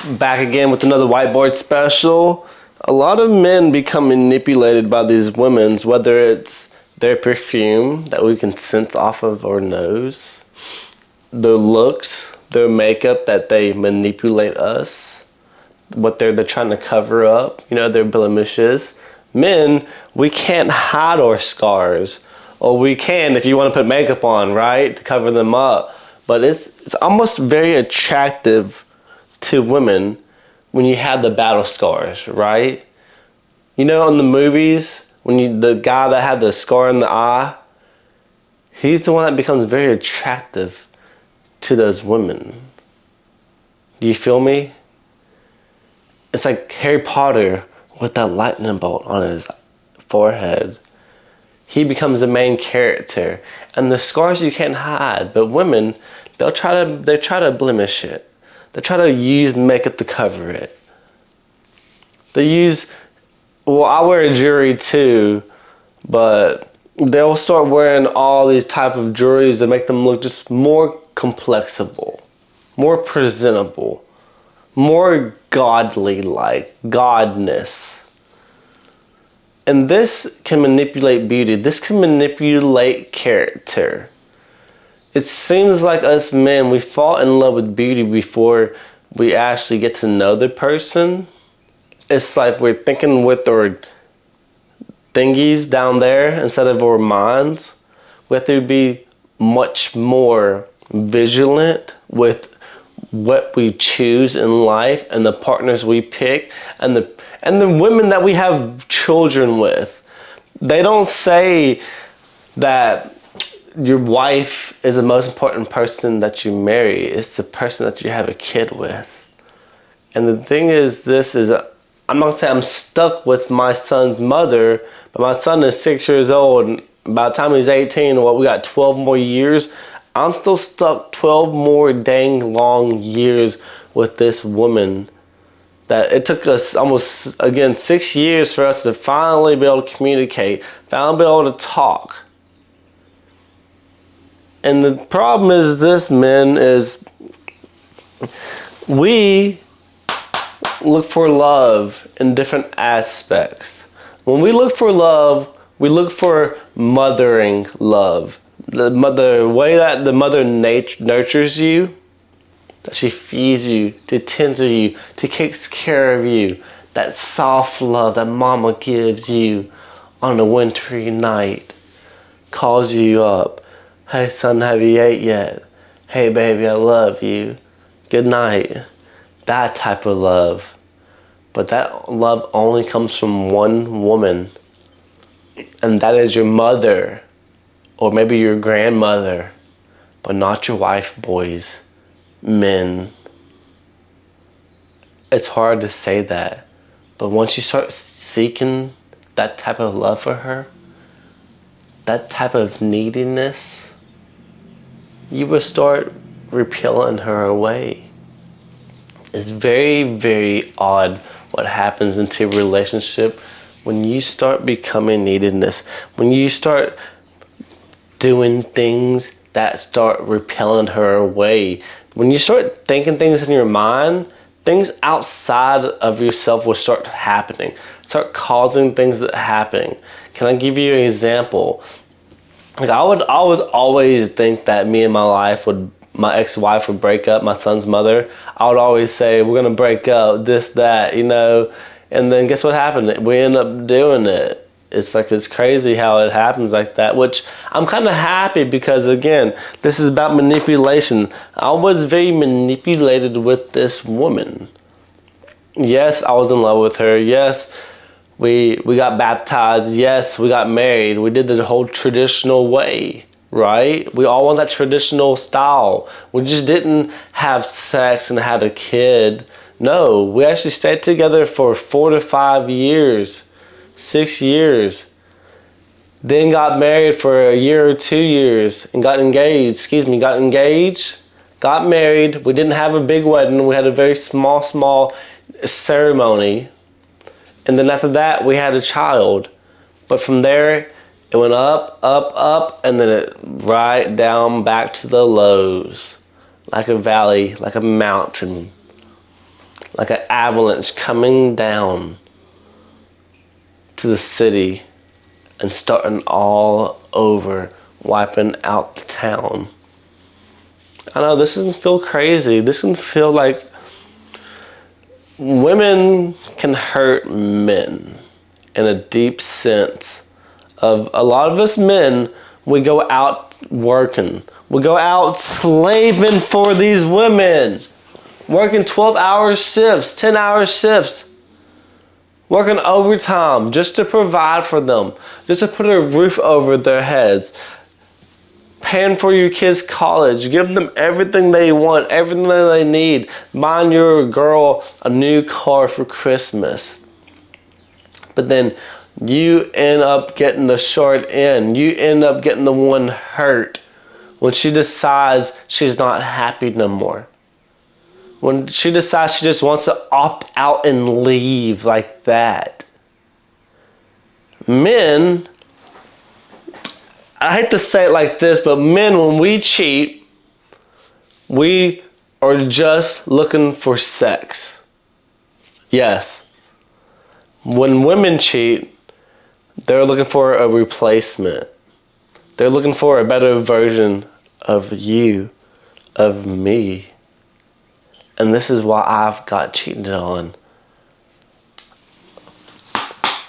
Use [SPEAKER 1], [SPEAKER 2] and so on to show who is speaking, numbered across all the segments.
[SPEAKER 1] Back again with another whiteboard special. A lot of men become manipulated by these women, whether it's their perfume that we can sense off of our nose, their looks, their makeup that they manipulate us, what they're trying to cover up, their blemishes. Men, we can't hide our scars, or we can if you want to put makeup on, right, to cover them up. But it's almost very attractive to women when you have the battle scars, right? In the movies, the guy that had the scar in the eye, he's the one that becomes very attractive to those women. Do you feel me? It's like Harry Potter with that lightning bolt on his forehead. He becomes the main character, and the scars you can't hide. But women, they try to blemish it. They try to use makeup to cover it. They use, I wear a jewelry too, but they'll start wearing all these type of jewelries that make them look just more complexable, more presentable, more godly, like godness. And this can manipulate beauty. This can manipulate character. It seems like us men, we fall in love with beauty before we actually get to know the person. It's like we're thinking with our thingies down there instead of our minds. We have to be much more vigilant with what we choose in life and the partners we pick and the women that we have children with. They don't say that your wife is the most important person that you marry. It's the person that you have a kid with. And the thing is, I'm not saying I'm stuck with my son's mother, but my son is 6 years old, and by the time he's 18, we got 12 more years. I'm still stuck 12 more dang long years with this woman. That it took us almost, again, 6 years for us to finally be able to communicate, finally be able to talk. And the problem is this, men, is we look for love in different aspects. When we look for love, we look for mothering love. The way that the mother nurtures you, that she feeds you, to tend to you, to takes care of you. That soft love that mama gives you on a wintry night, calls you up. Hey son, have you ate yet? Hey baby, I love you. Good night. That type of love. But that love only comes from one woman. And that is your mother. Or maybe your grandmother. But not your wife, boys. Men. It's hard to say that. But once you start seeking that type of love for her, that type of neediness, you will start repelling her away. It's very, very odd what happens into a relationship when you start becoming neediness, when you start doing things that start repelling her away. When you start thinking things in your mind, things outside of yourself will start happening, start causing things that happen. Can I give you an example? Like I would always think that me and my ex-wife would break up, my son's mother. I would always say, we're gonna break up, this, that, and then guess what happened? We end up doing it. It's crazy how it happens like that, which I'm kind of happy because, again, this is about manipulation. I was very manipulated with this woman. Yes, I was in love with her. Yes, we got baptized. Yes, we got married. We did the whole traditional way, right? We all want that traditional style. We just didn't have sex and had a kid. No, we actually stayed together for 4 to 5 years, 6 years. Then got married for a year or 2 years and got engaged. Got married. We didn't have a big wedding. We had a very small ceremony. And then after that, we had a child. But from there, it went up, and then it right down back to the lows. Like a valley, like a mountain. like an avalanche coming down to the city and starting all over, wiping out the town. I know this doesn't feel crazy. This can feel like women can hurt men in a deep sense of a lot of us men, we go out working. We go out slaving for these women. Working 12-hour shifts, 10-hour shifts. Working overtime just to provide for them. Just to put a roof over their heads. Paying for your kids' college. Giving them everything they want, everything they need. Buying your girl a new car for Christmas. But then you end up getting the short end. You end up getting the one hurt when she decides she's not happy no more. When she decides she just wants to opt out and leave like that. Men, I hate to say it like this, but men, when we cheat, we are just looking for sex. Yes. When women cheat, they're looking for a replacement. They're looking for a better version of you, of me. And this is why I've got cheated on.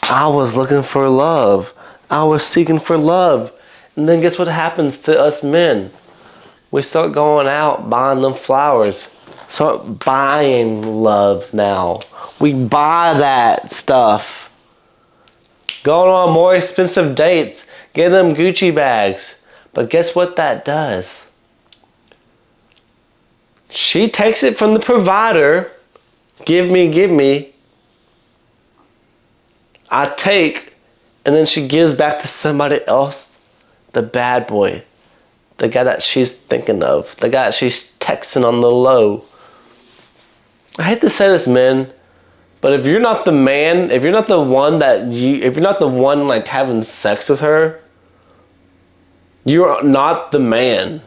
[SPEAKER 1] I was looking for love. I was seeking for love. And then guess what happens to us men? We start going out buying them flowers. Start buying love now. We buy that stuff. Going on more expensive dates. Get them Gucci bags. But guess what that does? She takes it from the provider. Give me. I take. And then she gives back to somebody else. The bad boy. The guy that she's thinking of. The guy that she's texting on the low. I hate to say this, men. But if you're not the man, if you're not the one like having sex with her, you're not the man.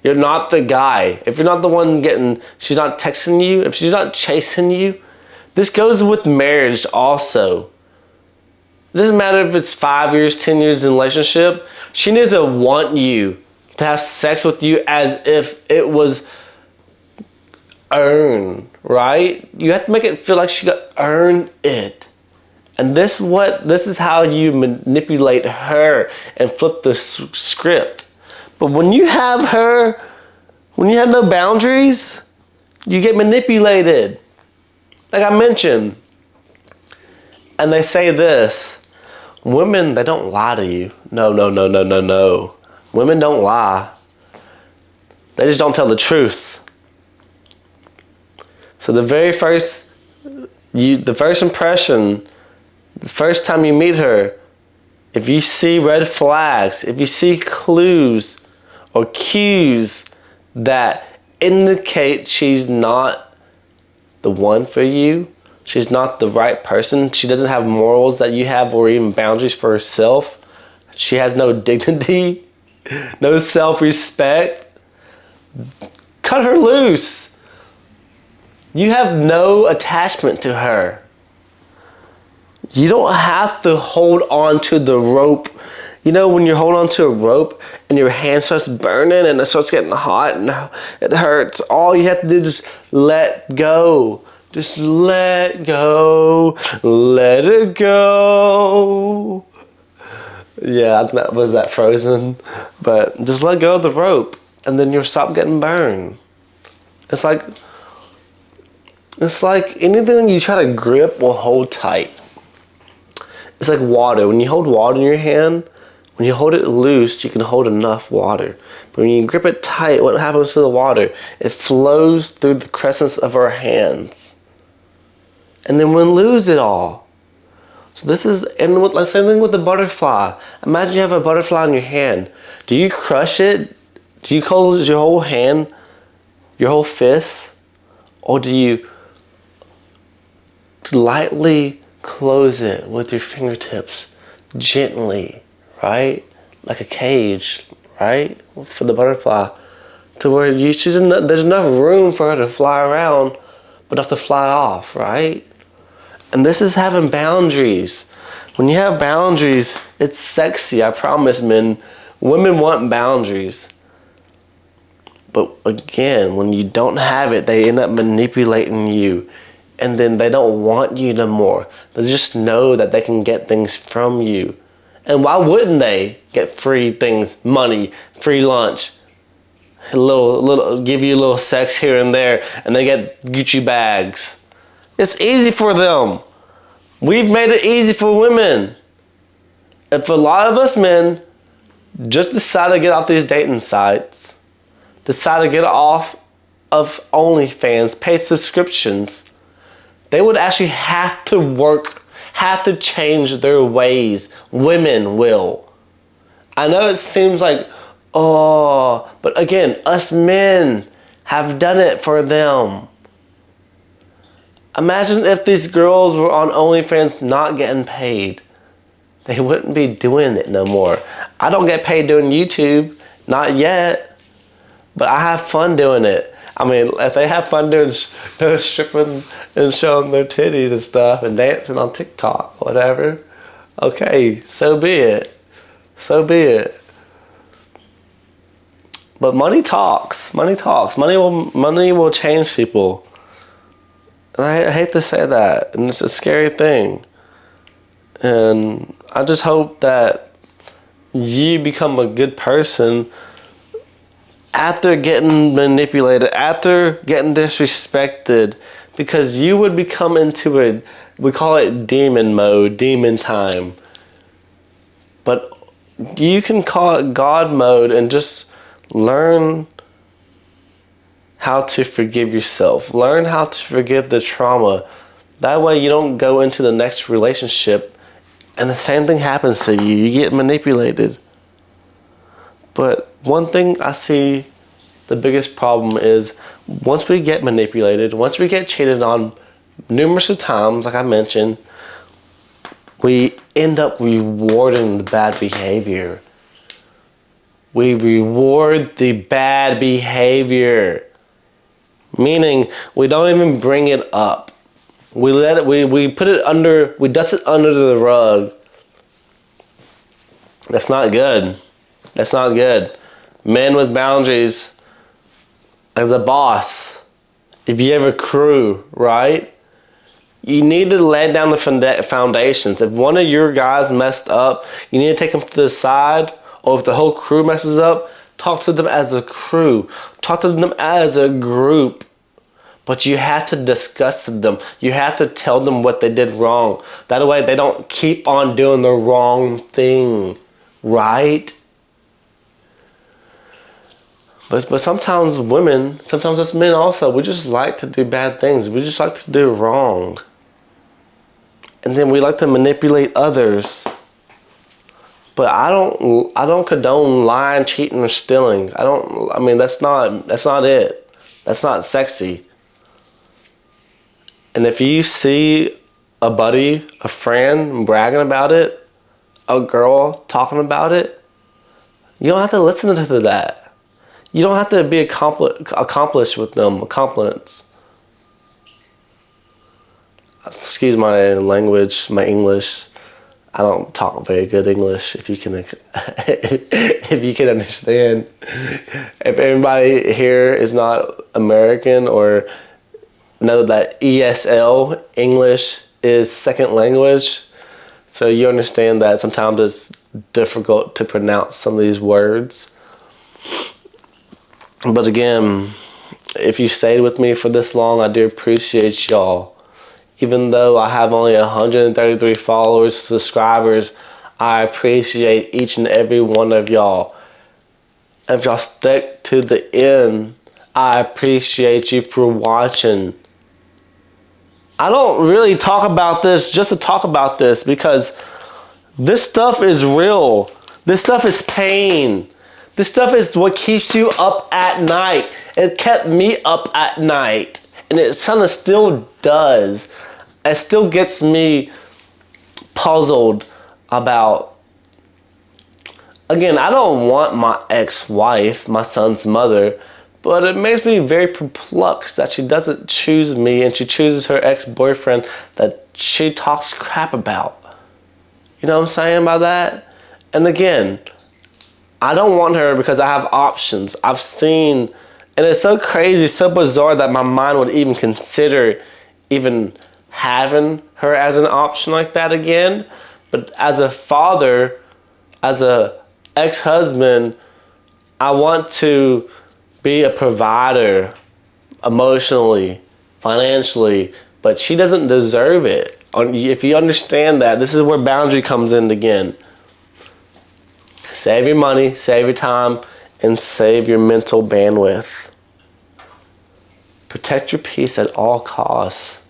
[SPEAKER 1] You're not the guy. If you're not the one she's not texting you, if she's not chasing you, this goes with marriage also. It doesn't matter if it's 5 years, 10 years in a relationship. She needs to want you to have sex with you as if it was earned, right? You have to make it feel like she got earned it. And this is how you manipulate her and flip the script. But when you have no boundaries, you get manipulated. Like I mentioned. And they say this, women, they don't lie to you. No. Women don't lie. They just don't tell the truth. So the first impression, the first time you meet her, if you see red flags, if you see clues or cues that indicate she's not the one for you, she's not the right person, she doesn't have morals that you have or even boundaries for herself, she has no dignity, no self-respect, cut her loose. You have no attachment to her. You don't have to hold on to the rope. You know when you hold on to a rope and your hand starts burning and it starts getting hot and it hurts, all you have to do is just let go. Just let go. Let it go. Yeah, was that Frozen? But just let go of the rope and then you'll stop getting burned. It's like anything you try to grip will hold tight. It's like water. When you hold water in your hand, when you hold it loose, you can hold enough water. But when you grip it tight, what happens to the water? It flows through the crescents of our hands. And then we'll lose it all. So this is, and like same thing with the butterfly. Imagine you have a butterfly in your hand. Do you crush it? Do you close your whole hand, your whole fist? Or do you lightly close it with your fingertips, gently, right? Like a cage, right? For the butterfly. To where there's enough room for her to fly around, would have to fly off, right? And this is having boundaries. When you have boundaries, it's sexy, I promise, men. Women want boundaries. But again, when you don't have it, they end up manipulating you. And then they don't want you no more. They just know that they can get things from you. And why wouldn't they get free things, money, free lunch, give you a little sex here and there, and they get Gucci bags? It's easy for them. We've made it easy for women. If a lot of us men just decide to get off these dating sites, decide to get off of OnlyFans, paid subscriptions, they would actually have to work, have to change their ways. Women will. I know it seems like, oh, but again, us men have done it for them. Imagine if these girls were on OnlyFans not getting paid. They wouldn't be doing it no more. I don't get paid doing YouTube, not yet, but I have fun doing it. I mean, if they have fun doing stripping and showing their titties and stuff and dancing on TikTok, whatever, okay, so be it. So be it. But money talks. Money talks. Money will change people. And I hate to say that, and it's a scary thing. And I just hope that you become a good person after getting manipulated, after getting disrespected, because you would become into we call it demon mode, demon time. But you can call it God mode and just learn how to forgive yourself. Learn how to forgive the trauma. That way you don't go into the next relationship and the same thing happens to you. You get manipulated. But one thing I see the biggest problem is once we get manipulated, once we get cheated on numerous of times, like I mentioned, we end up rewarding the bad behavior. We reward the bad behavior. Meaning we don't even bring it up. We let it, we put it under, we dust it under the rug. That's not good. That's not good. Men with boundaries, as a boss, if you have a crew, right? You need to lay down the foundations. If one of your guys messed up, you need to take them to the side, or if the whole crew messes up, talk to them as a crew. Talk to them as a group. But you have to discuss them. You have to tell them what they did wrong. That way they don't keep on doing the wrong thing. Right? But sometimes women, sometimes us men also, we just like to do bad things. We just like to do wrong. And then we like to manipulate others. But I don't condone lying, cheating, or stealing. I mean that's not it. That's not sexy. And if you see a buddy, a friend bragging about it, a girl talking about it, you don't have to listen to that. You don't have to be accomplished with them, accomplishments. Excuse my language, my English. I don't talk very good English, if you can if you can understand. If everybody here is not American or know that ESL, English, is second language, so you understand that sometimes it's difficult to pronounce some of these words. But again, if you stayed with me for this long, I do appreciate y'all. Even though I have only 133 followers, subscribers, I appreciate each and every one of y'all. And if y'all stick to the end, I appreciate you for watching. I don't really talk about this just to talk about this, because this stuff is real. This stuff is pain. This stuff is what keeps you up at night. It kept me up at night. And it kind of still does. It still gets me puzzled about... Again, I don't want my ex-wife, my son's mother, But it makes me very perplexed that she doesn't choose me and she chooses her ex-boyfriend that she talks crap about. You know what I'm saying by that? And again, I don't want her because I have options. I've seen, and it's so crazy, so bizarre that my mind would even consider even having her as an option like that again. But as a father, as a ex-husband, I want to be a provider emotionally, financially, but she doesn't deserve it. If you understand that, this is where boundary comes in again. Save your money, save your time, and save your mental bandwidth. Protect your peace at all costs.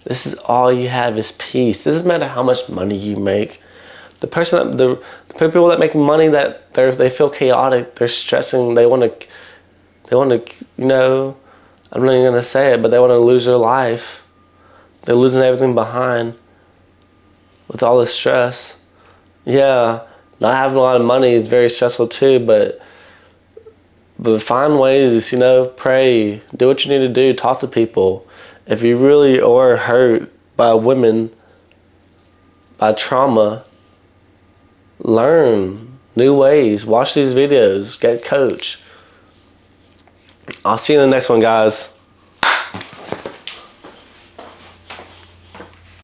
[SPEAKER 1] This is all you have is peace. It doesn't matter how much money you make. The people that make money, that they feel chaotic, they're stressing, they want to, you know, I'm not even gonna say it, but they want to lose their life. They're losing everything behind with all this stress. Yeah, not having a lot of money is very stressful too, but find ways, you know, pray, do what you need to do, talk to people. If you really are hurt by women, by trauma, learn new ways. Watch these videos, get coached. I'll see you in the next one, guys.